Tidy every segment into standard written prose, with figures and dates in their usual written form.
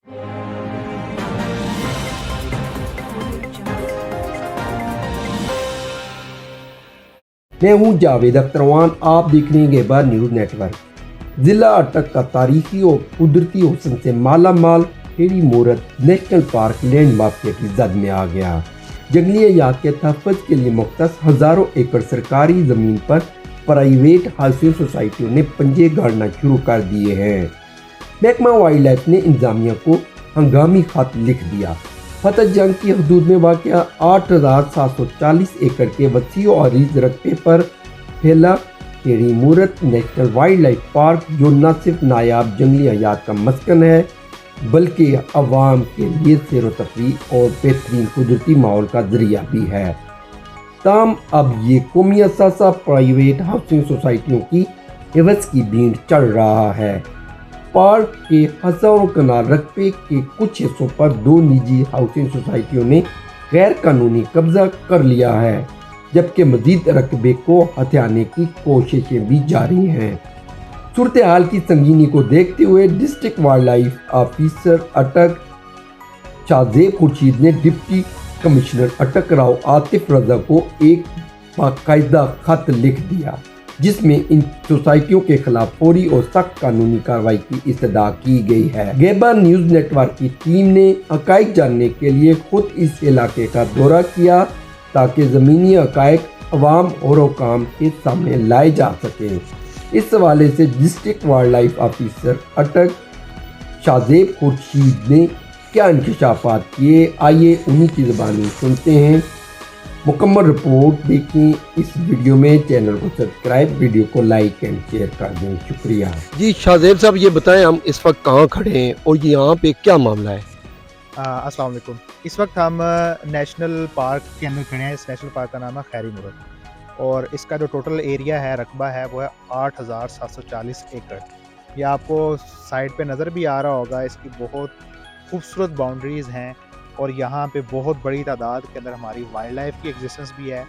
मैं हूं जावेद अख्तरवान, आप देख रहे हैं गेबर न्यूज़ नेटवर्क। जिला अटक का तारीखी और कुदरती हुस्न से माला माल खेड़ी मूरत नेशनल पार्क लैंड माफिया की जद में आ गया। जंगली हयात के तहफ़्फ़ुज़ के लिए मुख्तस हज़ारों एकड़ सरकारी ज़मीन पर प्राइवेट हाउसिंग सोसाइटियों ने पंजे गाड़ना शुरू कर दिए हैं। महकमा वाइल्ड लाइफ ने इंतजामिया को हंगामी खत लिख दिया। फतह जंग की हदूद में वाक़या 8,740 एकड़ के वसी और अरीज़ रकबे पर फैला खेड़ी मूरत नेशनल वाइल्ड लाइफ पार्क, जो न सिर्फ नायाब जंगली हयात का मस्कन है बल्कि अवाम के लिए सैर व तफरीह और बेहतरीन कुदरती माहौल का जरिया भी है। ताम अब ये कौमी असासा प्राइवेट हाउसिंग सोसाइटियों की एवज की भीड़ चढ़ रहा है। पार्क के हज़ारों कनाल रकबे के कुछ हिस्सों पर दो निजी हाउसिंग सोसाइटियों ने गैर कानूनी कब्जा कर लिया है, जबकि मजीद रकबे को हथियाने की कोशिशें भी जारी हैं। सूरत हाल की संगीनी को देखते हुए डिस्ट्रिक्ट वाइल्ड लाइफ ऑफिसर अटक शाहजेब खुर्शीद ने डिप्टी कमिश्नर अटक राव आतिफ रजा को एक बाकायदा खत लिख दिया, जिसमें इन सोसाइटियों के खिलाफ फौरी और सख्त कानूनी कार्रवाई की इस्तदा की गई है। गेबर न्यूज़ नेटवर्क की टीम ने हक़ाइक़ जानने के लिए खुद इस इलाके का दौरा किया ताकि ज़मीनी हक़ाइक़ अवाम और हुकाम के सामने लाए जा सकें। इस हवाले से डिस्ट्रिक्ट वाइल्ड लाइफ ऑफिसर अटक शाहजेब खुर्शीद ने क्या इंकशाफात किए, आइए उन्हीं की ज़बानी सुनते हैं। मुकम्मल रिपोर्ट देखें इस वीडियो में। चैनल को सब्सक्राइब, वीडियो को लाइक एंड शेयर कर दें। शुक्रिया जी। शाहजेब साहब, ये बताएं हम इस वक्त कहाँ खड़े हैं और यहाँ पे क्या मामला है? अस्सलाम वालेकुम। इस वक्त हम नेशनल पार्क के अंदर खड़े हैं। इस नेशनल पार्क का नाम है खैरी मूरत और इसका जो टोटल एरिया है, रकबा है, वो है 8,740 एकड़। ये आपको साइड पे नज़र भी आ रहा होगा। इसकी बहुत खूबसूरत बाउंड्रीज़ हैं और यहाँ पे बहुत बड़ी तादाद के अंदर हमारी वाइल्ड लाइफ की एग्जिस्टेंस भी है,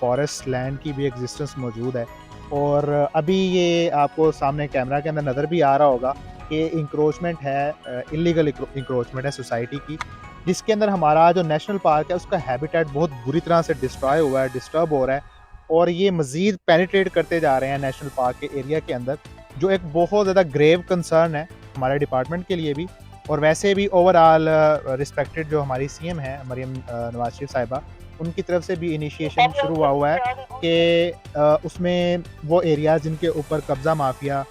फॉरेस्ट लैंड की भी एग्जिस्टेंस मौजूद है। और अभी ये आपको सामने कैमरा के अंदर नज़र भी आ रहा होगा कि इंक्रोचमेंट है, इलीगल इंक्रोचमेंट है सोसाइटी की, जिसके अंदर हमारा जो नेशनल पार्क है उसका हैबिटेट बहुत बुरी तरह से डिस्ट्रॉय हुआ है, डिस्टर्ब हो रहा है और ये मज़ीद पेनिट्रेट करते जा रहे हैं नेशनल पार्क के एरिया के अंदर, जो एक बहुत ज़्यादा ग्रेव कंसर्न है हमारे डिपार्टमेंट के लिए भी और वैसे भी ओवरऑल रिस्पेक्टेड जो हमारी सीएम है मरियम नवाज शरीफ साहिबा, उनकी तरफ से भी इनिशिएशन शुरू हुआ है कि उसमें वो एरियाज़ जिनके ऊपर कब्ज़ा माफिया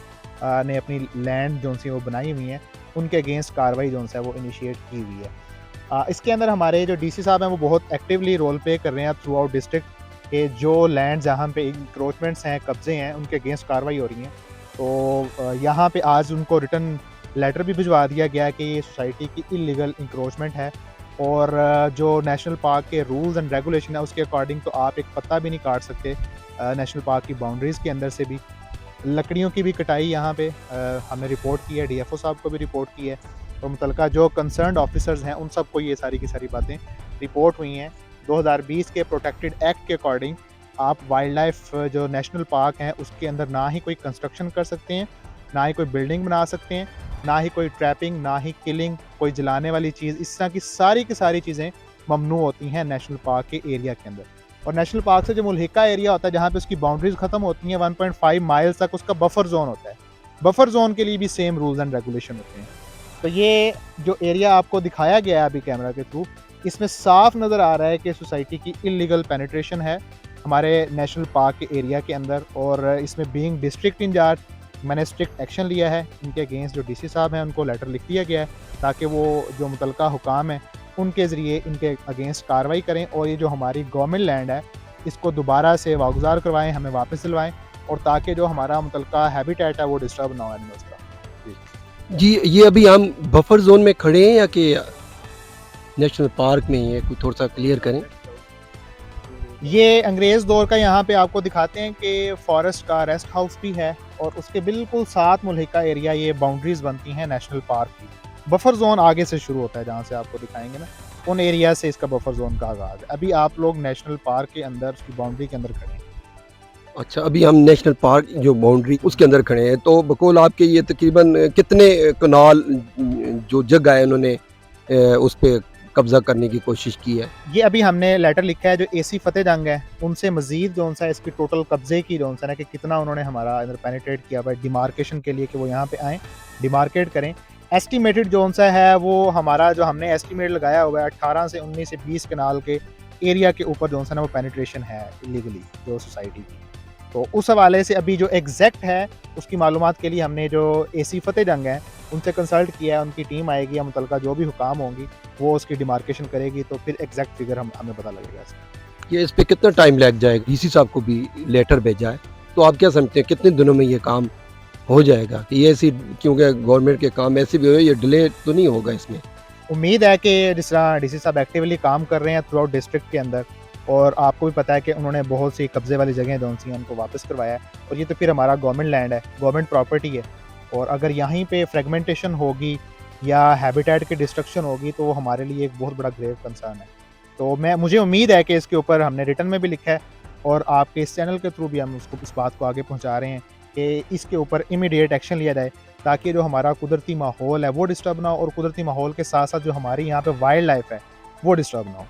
ने अपनी लैंड जो सी वो बनाई हुई हैं, उनके अगेंस्ट कार्रवाई जो है वो इनिशिएट की हुई है। इसके अंदर हमारे जो डीसी साहब हैं वो बहुत एक्टिवली रोल प्ले कर रहे हैं थ्रू आउट डिस्ट्रिक्ट के जो लैंड जहाँ पे इंक्रोचमेंट्स हैं, कब्जे हैं, उनके अगेंस्ट कार्रवाई हो रही हैं। तो यहाँ पे आज उनको रिटर्न लेटर भी भिजवा दिया गया कि ये सोसाइटी की इलीगल इंक्रोचमेंट है और जो नेशनल पार्क के रूल्स एंड रेगुलेशन है उसके अकॉर्डिंग तो आप एक पत्ता भी नहीं काट सकते नेशनल पार्क की बाउंड्रीज़ के अंदर से भी। लकड़ियों की भी कटाई यहाँ पे हमने रिपोर्ट की है, डीएफओ साहब को भी रिपोर्ट की है। तो मुतलका जो कंसर्न्ड ऑफिसर्स हैं उन सबको ये सारी की सारी बातें रिपोर्ट हुई हैं। 2020 के प्रोटेक्टेड एक्ट के अकॉर्डिंग आप वाइल्ड लाइफ जो नेशनल पार्क हैं उसके अंदर ना ही कोई कंस्ट्रक्शन कर सकते हैं, ना ही कोई बिल्डिंग बना सकते हैं, ना ही कोई ट्रैपिंग, ना ही किलिंग, कोई जलाने वाली चीज़, इस तरह की सारी चीज़ें ममनू होती हैं नेशनल पार्क के एरिया के अंदर। और नेशनल पार्क से जो मुल्हिका एरिया होता है जहाँ पे उसकी बाउंड्रीज ख़त्म होती हैं 1.5 माइल्स तक उसका बफर जोन होता है। बफर जोन के लिए भी सेम रूल्स एंड रेगुलेशन होते हैं। तो ये जो एरिया आपको दिखाया गया है अभी कैमरा के थ्रू, इसमें साफ नज़र आ रहा है कि सोसाइटी की इलीगल पेनिट्रेशन है हमारे नेशनल पार्क के एरिया के अंदर और इसमें बीइंग डिस्ट्रिक्ट इंचार्ज मैंने स्ट्रिक्ट एक्शन लिया है। इनके अगेंस्ट जो डीसी साहब हैं उनको लेटर लिख दिया गया है ताकि वो जो मुतलका हुकाम है उनके ज़रिए इनके अगेंस्ट कार्रवाई करें और ये जो हमारी गवर्नमेंट लैंड है इसको दोबारा से वागुजार करवाएं, हमें वापस दिलवाएं और ताकि जो हमारा मुतलका हैबिटेट है वो डिस्टर्ब ना हो एनिमल्स का। जी, ये अभी हम बफर जोन में खड़े हैं या कि नेशनल पार्क में ही है? कुछ थोड़ा सा क्लियर करें। ये अंग्रेज़ दौर का यहाँ पे आपको दिखाते हैं कि फॉरेस्ट का रेस्ट हाउस भी है और उसके बिल्कुल साथ मुल्हिका एरिया ये बाउंड्रीज़ बनती हैं नेशनल पार्क की। बफर जोन आगे से शुरू होता है, जहाँ से आपको दिखाएंगे ना, उन एरिया से इसका बफर जोन का आगाज़ है। अभी आप लोग नेशनल पार्क के अंदर उसकी बाउंड्री के अंदर खड़े हैं। अच्छा, अभी हम नेशनल पार्क जो बाउंड्री उसके अंदर खड़े हैं, तो बकौल आपके ये तकरीबन कितने कनाल जो जगह है उन्होंने उस पर कब्जा करने की कोशिश की है। ये अभी हमने लेटर लिखा है जो एसी फतेह जंग है उनसे मजीद जो सा इसकी टोटल कब्जे की जो सा ना कि कितना उन्होंने हमारा अंदर पेनिट्रेट किया हुआ है डिमार्केशन के लिए कि वो यहाँ पे आएँ डिमार्केट करें। एस्टिमेटेड जो सा है वो हमारा जो हमने एस्टिमेट लगाया हुआ है 18 से 19 से 20 कनाल के एरिया के ऊपर जो सा ना वो पेनिट्रेशन है इलीगली जो सोसाइटी की। तो उस हवाले से अभी जो एग्जैक्ट है उसकी मालूमात के लिए हमने जो एसी फतेह जंग है उनसे कंसल्ट किया है, उनकी टीम आएगी या मुतलका जो भी हुकाम होंगी वो उसकी डिमार्केशन करेगी तो फिर एग्जैक्ट फिगर हमें पता लगेगा इसका। कि इस पे कितना टाइम लग जाएगा? डीसी साहब को भी लेटर भेजा है, तो आप क्या समझते हैं कितने दिनों में ये काम हो जाएगा? कि ये ऐसी, क्योंकि गवर्नमेंट के काम ऐसे भी हो, ये डिले तो नहीं होगा इसमें? उम्मीद है कि जिस तरह डीसी साहब एक्टिवली काम कर रहे हैं थ्रू आउट डिस्ट्रिक्ट के अंदर, और आपको भी पता है कि उन्होंने बहुत सी कब्जे वाली जगह जो सी उनको वापस करवाया है, और ये तो फिर हमारा गवर्नमेंट लैंड है, गवर्नमेंट प्रॉपर्टी है, और अगर यहीं पे फ्रेगमेंटेशन होगी या हैबिटेट की डिस्ट्रक्शन होगी तो वो हमारे लिए एक बहुत बड़ा ग्रेव कंसर्न है। तो मुझे उम्मीद है कि इसके ऊपर हमने रिटर्न में भी लिखा है और आपके इस चैनल के थ्रू भी हम उसको इस बात को आगे पहुंचा रहे हैं कि इसके ऊपर इमीडिएट एक्शन लिया जाए ताकि जो हमारा कुदरती माहौल है वो डिस्टर्ब ना हो, और कुदरती माहौल के साथ साथ जो हमारी यहाँ पे वाइल्ड लाइफ है वो डिस्टर्ब ना हो।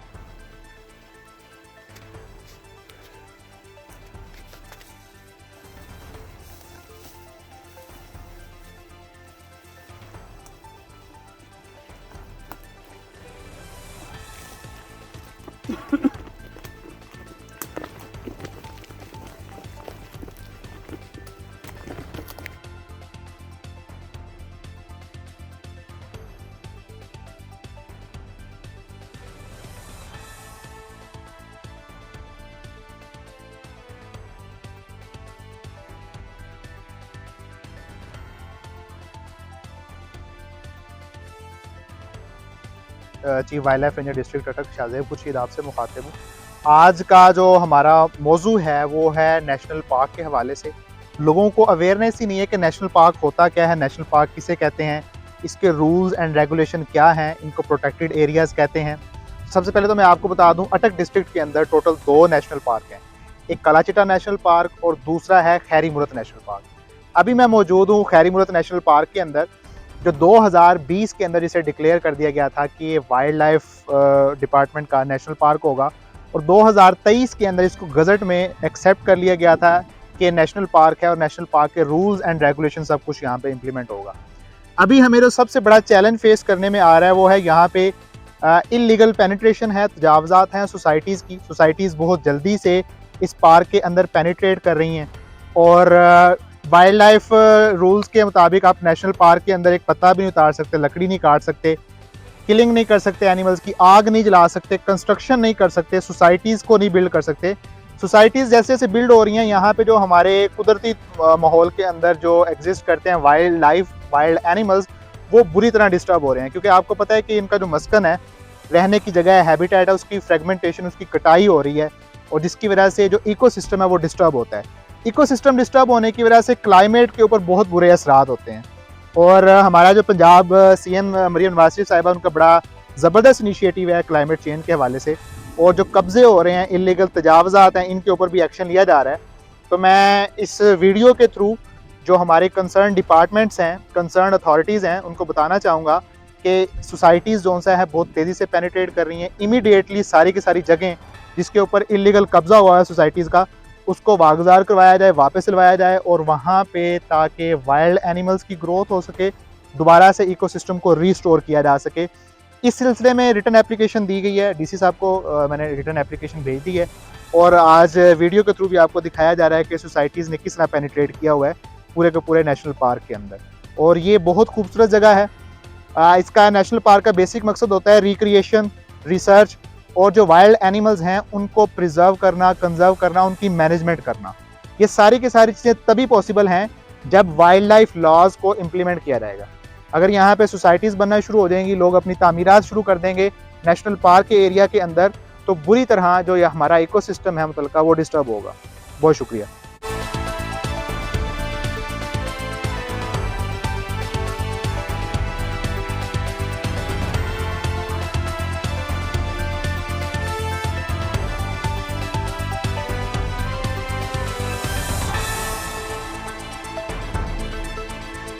Chief wild life ranger district अटक शाहजेब खुर्शीद आपसे मुखातिब हूँ। आज का जो हमारा मौजू है वो है नेशनल पार्क के हवाले से। लोगों को अवेयरनेस ही नहीं है कि नेशनल पार्क होता क्या है, नेशनल पार्क किसे कहते हैं, इसके रूल्स एंड रेगुलेशन क्या हैं, इनको प्रोटेक्टेड एरियाज़ कहते हैं। सबसे पहले तो मैं आपको बता दूं अटक डिस्ट्रिक्ट के अंदर टोटल 2 नेशनल पार्क हैं, एक कलाचिटा नेशनल पार्क और दूसरा है खैरी मुरत नेशनल पार्क। अभी मैं मौजूद हूँ खैरी मुरत नेशनल पार्क के अंदर, जो 2020 के अंदर इसे डिक्लेयर कर दिया गया था कि ये वाइल्ड लाइफ डिपार्टमेंट का नेशनल पार्क होगा, और 2023 के अंदर इसको गज़ट में एक्सेप्ट कर लिया गया था कि नेशनल पार्क है और नेशनल पार्क के रूल्स एंड रेगुलेशन सब कुछ यहाँ पे इम्प्लीमेंट होगा। अभी हमें जो सबसे बड़ा चैलेंज फेस करने में आ रहा है वो है यहाँ पे इलीगल पेनिट्रेशन है, तजावज़ात हैं सोसाइटीज़ की। सोसाइटीज़ बहुत जल्दी से इस पार्क के अंदर पेनिट्रेट कर रही हैं, और वाइल्ड लाइफ रूल्स के मुताबिक आप नेशनल पार्क के अंदर एक पत्ता भी नहीं उतार सकते, लकड़ी नहीं काट सकते, किलिंग नहीं कर सकते एनिमल्स की, आग नहीं जला सकते, कंस्ट्रक्शन नहीं कर सकते, सोसाइटीज़ को नहीं बिल्ड कर सकते। सोसाइटीज़ जैसे जैसे बिल्ड हो रही हैं यहाँ पे जो हमारे कुदरती माहौल के अंदर जो एग्जिस्ट करते हैं वाइल्ड लाइफ, वाइल्ड एनिमल्स, वो बुरी तरह डिस्टर्ब हो रहे हैं, क्योंकि आपको पता है कि इनका जो मस्कन है, रहने की जगह है, हैबिटेट है, उसकी फ्रेगमेंटेशन, उसकी कटाई हो रही है, और जिसकी वजह से जो इकोसिस्टम है वो डिस्टर्ब होता है। इकोसिस्टम डिस्टर्ब होने की वजह से क्लाइमेट के ऊपर बहुत बुरे असरात होते हैं। और हमारा जो पंजाब सीएम मरियम नवाज शरीफ साहिबा, उनका बड़ा ज़बरदस्त इनिशिएटिव है क्लाइमेट चेंज के हवाले से, और जो कब्ज़े हो रहे हैं, इलीगल तजावज़ात हैं, इनके ऊपर भी एक्शन लिया जा रहा है। तो मैं इस वीडियो के थ्रू जो हमारे कंसर्न डिपार्टमेंट्स हैं, कंसर्न अथॉरिटीज़ हैं, उनको बताना चाहूँगा कि सोसाइटीज़ जो सा है बहुत तेज़ी से पेनिट्रेट कर रही हैं। इमीडिएटली सारी की सारी जगह जिसके ऊपर इलीगल कब्ज़ा हुआ है सोसाइटीज़ का, उसको वागुजार करवाया जाए, वापस दिलवाया जाए, और वहाँ पे ताकि वाइल्ड एनिमल्स की ग्रोथ हो सके, दोबारा से इकोसिस्टम को रीस्टोर किया जा सके। इस सिलसिले में रिटर्न एप्लीकेशन दी गई है, डीसी साहब को मैंने रिटर्न एप्लीकेशन भेज दी है, और आज वीडियो के थ्रू भी आपको दिखाया जा रहा है कि सोसाइटीज़ ने किस तरह पेनिट्रेट किया हुआ है पूरे के पूरे नेशनल पार्क के अंदर। और ये बहुत खूबसूरत जगह है। इसका नेशनल पार्क का बेसिक मकसद होता है रिक्रिएशन, रिसर्च, और जो वाइल्ड एनिमल्स हैं उनको प्रिजर्व करना, कंजर्व करना, उनकी मैनेजमेंट करना। ये सारी की सारी चीज़ें तभी पॉसिबल हैं जब वाइल्ड लाइफ लॉज को इम्प्लीमेंट किया जाएगा। अगर यहाँ पे सोसाइटीज़ बनना शुरू हो जाएंगी, लोग अपनी तामीरात शुरू कर देंगे नेशनल पार्क के एरिया के अंदर, तो बुरी तरह जो ये हमारा इकोसिस्टम है मुतलका वो डिस्टर्ब होगा। बहुत शुक्रिया।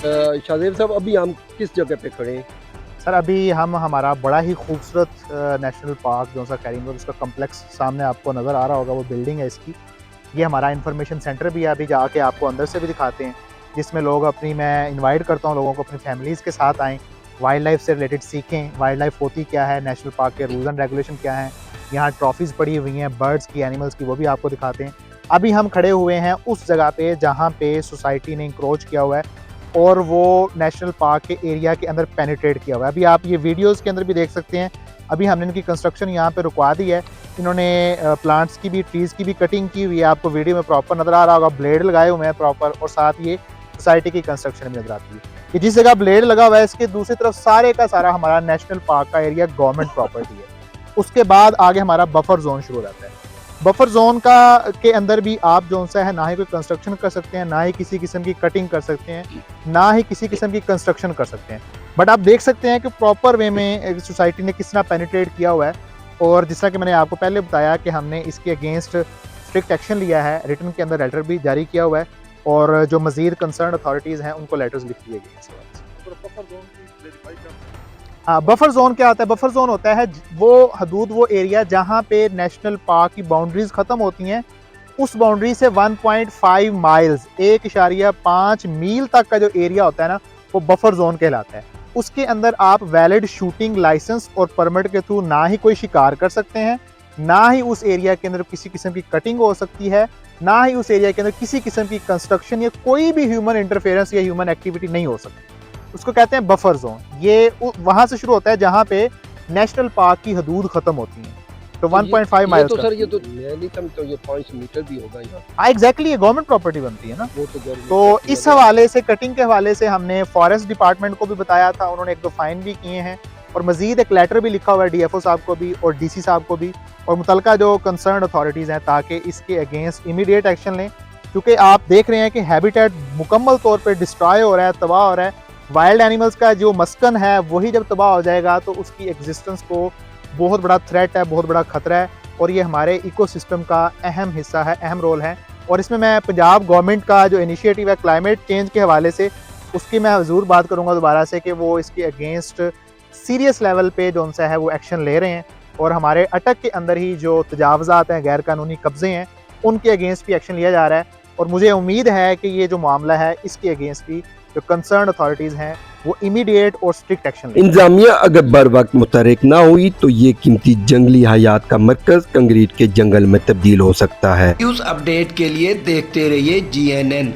शाहजेब साहब अभी हम किस जगह पे खड़े हैं? सर अभी हम हमारा बड़ा ही खूबसूरत नेशनल पार्क जो सा खैरी मोरत, उसका कम्प्लेक्स सामने आपको नज़र आ रहा होगा, वो बिल्डिंग है इसकी। ये हमारा इन्फॉर्मेशन सेंटर भी है, अभी जाके आपको अंदर से भी दिखाते हैं, जिसमें लोग अपनी, मैं इनवाइट करता हूँ लोगों को अपनी फैमिलीज़ के साथ आएँ, वाइल्ड लाइफ से रिलेटेड सीखें, वाइल्ड लाइफ होती क्या है, नेशनल पार्क के रूल्स एंड रेगुलेशन क्या हैं, यहाँ ट्रॉफीज़ पड़ी हुई हैं बर्ड्स की, एनिमल्स की, वो भी आपको दिखाते हैं। अभी हम खड़े हुए हैं उस जगह पे जहाँ पे सोसाइटी ने इंक्रोच किया हुआ है और वो नेशनल पार्क के एरिया के अंदर पेनिट्रेट किया हुआ है। अभी आप ये वीडियोस के अंदर भी देख सकते हैं, अभी हमने इनकी कंस्ट्रक्शन यहाँ पे रुकवा दी है। इन्होंने प्लांट्स की भी, ट्रीज़ की भी कटिंग की हुई है, आपको वीडियो में प्रॉपर नज़र आ रहा होगा, ब्लेड लगाए हुए हैं प्रॉपर, और साथ ये सोसाइटी की कंस्ट्रक्शन भी नज़र आती है। कि जिस जगह ब्लेड लगा हुआ है इसके दूसरी तरफ सारे का सारा हमारा नेशनल पार्क का एरिया गवर्नमेंट प्रॉपर्टी है। उसके बाद आगे हमारा बफर जोन शुरू हो जाता है। बफर जोन का के अंदर भी आप जो सा है ना ही कोई कंस्ट्रक्शन कर सकते हैं, ना ही किसी किस्म की कटिंग कर सकते हैं, ना ही किसी किस्म की कंस्ट्रक्शन कर सकते हैं। बट आप देख सकते हैं कि प्रॉपर वे में सोसाइटी ने किस तरह पेनिट्रेट किया हुआ है। और जिस तरह कि मैंने आपको पहले बताया कि हमने इसके अगेंस्ट स्ट्रिक्ट एक्शन लिया है, रिटर्न के अंदर लेटर भी जारी किया हुआ है, और जो मजीद कंसर्न अथॉरिटीज़ हैं उनको लेटर्स लिख दिए गए हैं। हाँ, बफर जोन क्या होता है? बफर जोन होता है वो हदूद, वो एरिया जहाँ पे नेशनल पार्क की बाउंड्रीज खत्म होती हैं, उस बाउंड्री से 1.5 माइल्स 1.5 मील तक का जो एरिया होता है ना, वो बफर जोन कहलाता है। उसके अंदर आप वैलिड शूटिंग लाइसेंस और परमिट के थ्रू ना ही कोई शिकार कर सकते हैं, ना ही उस एरिया के अंदर किसी किस्म की कटिंग हो सकती है, ना ही उस एरिया के अंदर किसी किस्म की कंस्ट्रक्शन या कोई भी ह्यूमन इंटरफेरेंस या ह्यूमन एक्टिविटी नहीं हो सकती। उसको कहते हैं बफर जोन। ये वहां से शुरू होता है जहां पे नेशनल पार्क की हदूद खत्म होती है। तो 1.5 माइल्स तो सर ये तो मैं नहीं समझता, ये 500 मीटर भी होगा यहाँ। हाँ एग्जैक्टली, ये गवर्नमेंट प्रॉपर्टी बनती है ना। वो तो government तो property इस है। हवाले से, कटिंग के हवाले से हमने फॉरेस्ट डिपार्टमेंट को भी बताया था, उन्होंने 1-2 फाइन भी किए हैं, और मजीद एक लेटर भी लिखा हुआ है डीएफओ साहब को भी और डीसी साहब को भी, और मुतलका जो कंसर्न अथॉरिटीज़ हैं, ताकि इसके अगेंस्ट इमीडिएट एक्शन लें। क्योंकि आप देख रहे हैं कि हैबिटेट मुकम्मल तौर पर डिस्ट्रॉय हो रहा है, तबाह हो रहा है। वाइल्ड एनिमल्स का जो मस्कन है वही जब तबाह हो जाएगा तो उसकी एग्जिस्टेंस को बहुत बड़ा थ्रेट है, बहुत बड़ा खतरा है, और ये हमारे इकोसिस्टम का अहम हिस्सा है, अहम रोल है। और इसमें मैं पंजाब गवर्नमेंट का जो इनिशिएटिव है क्लाइमेट चेंज के हवाले से, उसकी मैं ज़रूर बात करूँगा दोबारा से, कि वो इसके अगेंस्ट सीरियस लेवल पे जो सा है वो एक्शन ले रहे हैं, और हमारे अटक के अंदर ही जो तजावज़ात हैं, गैर कानूनी कब्ज़े हैं, उनके अगेंस्ट भी एक्शन लिया जा रहा है। और मुझे उम्मीद है कि ये जो मामला है इसके अगेंस्ट भी जो कंसर्न अथॉरिटीज़ हैं वो इमीडिएट और स्ट्रिक्ट एक्शन लेंगे। इंतजामिया अगर बर वक्त मुतहरिक ना हुई तो ये कीमती जंगली हयात का मरकज कंक्रीट के जंगल में तब्दील हो सकता है। न्यूज़ अपडेट के लिए देखते रहिए GNN।